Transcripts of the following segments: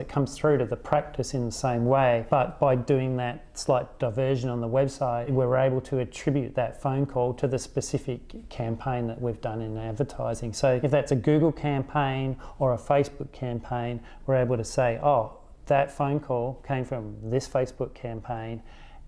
It comes through to the practice in the same way, but by doing that slight diversion on the website, we're able to attribute that phone call to the specific campaign that we've done in advertising. So if that's a Google campaign or a Facebook campaign, we're able to say, oh, that phone call came from this Facebook campaign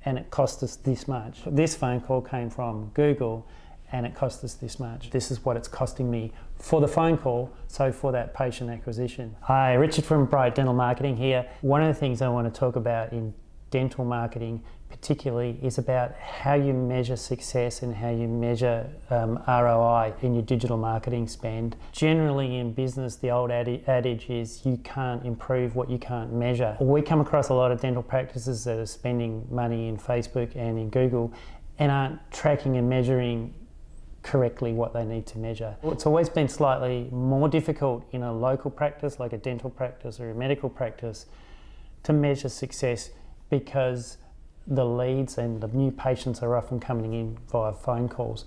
and it cost us this much. This phone call came from Google and it cost us this much. This is what it's costing me for the phone call, so for that patient acquisition. Hi, Richard from Bright Dental Marketing here. One of the things I want to talk about in dental marketing particularly is about how you measure success and how you measure ROI in your digital marketing spend. Generally in business, the old adage is you can't improve what you can't measure. We come across a lot of dental practices that are spending money in Facebook and in Google and aren't tracking and measuring correctly what they need to measure. It's always been slightly more difficult in a local practice like a dental practice or a medical practice to measure success because the leads and the new patients are often coming in via phone calls.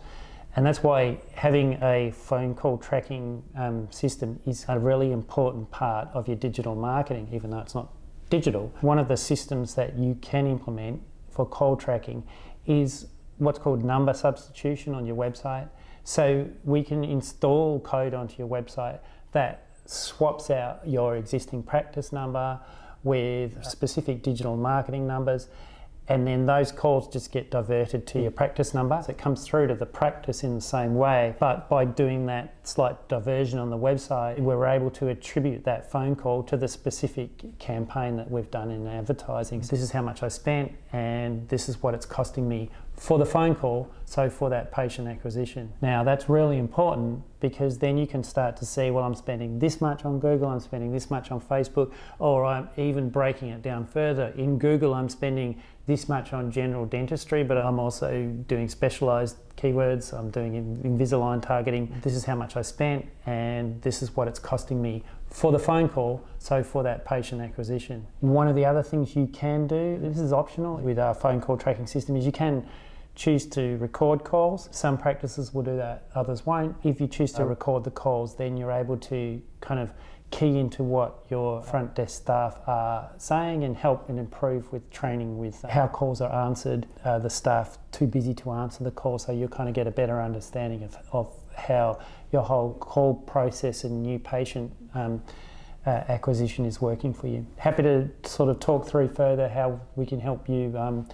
And that's why having a phone call tracking system is a really important part of your digital marketing, even though it's not digital. One of the systems that you can implement for call tracking is what's called number substitution on your website. So we can install code onto your website that swaps out your existing practice number with specific digital marketing numbers, and then those calls just get diverted to your practice number. So it comes through to the practice in the same way, but by doing that slight diversion on the website, we're able to attribute that phone call to the specific campaign that we've done in advertising. So this is how much I spent and this is what it's costing me for the phone call, so for that patient acquisition. Now that's really important because then you can start to see, well, I'm spending this much on Google, I'm spending this much on Facebook, or I'm even breaking it down further. In Google, I'm spending this much on general dentistry, but I'm also doing specialized keywords, I'm doing Invisalign targeting. This is how much I spent and this is what it's costing me for the phone call, so for that patient acquisition. One of the other things you can do, this is optional with our phone call tracking system, is you can choose to record calls. Some practices will do that, others won't. If you choose to record the calls, then you're able to kind of key into what your front desk staff are saying and help and improve with training with how calls are answered. The staff too busy to answer the call, so you'll kind of get a better understanding of how your whole call process and new patient acquisition is working for you. Happy to sort of talk through further how we can help you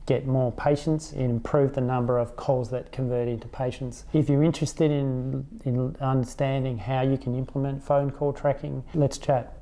get more patients and improve the number of calls that convert into patients. If you're interested in understanding how you can implement phone call tracking, let's chat.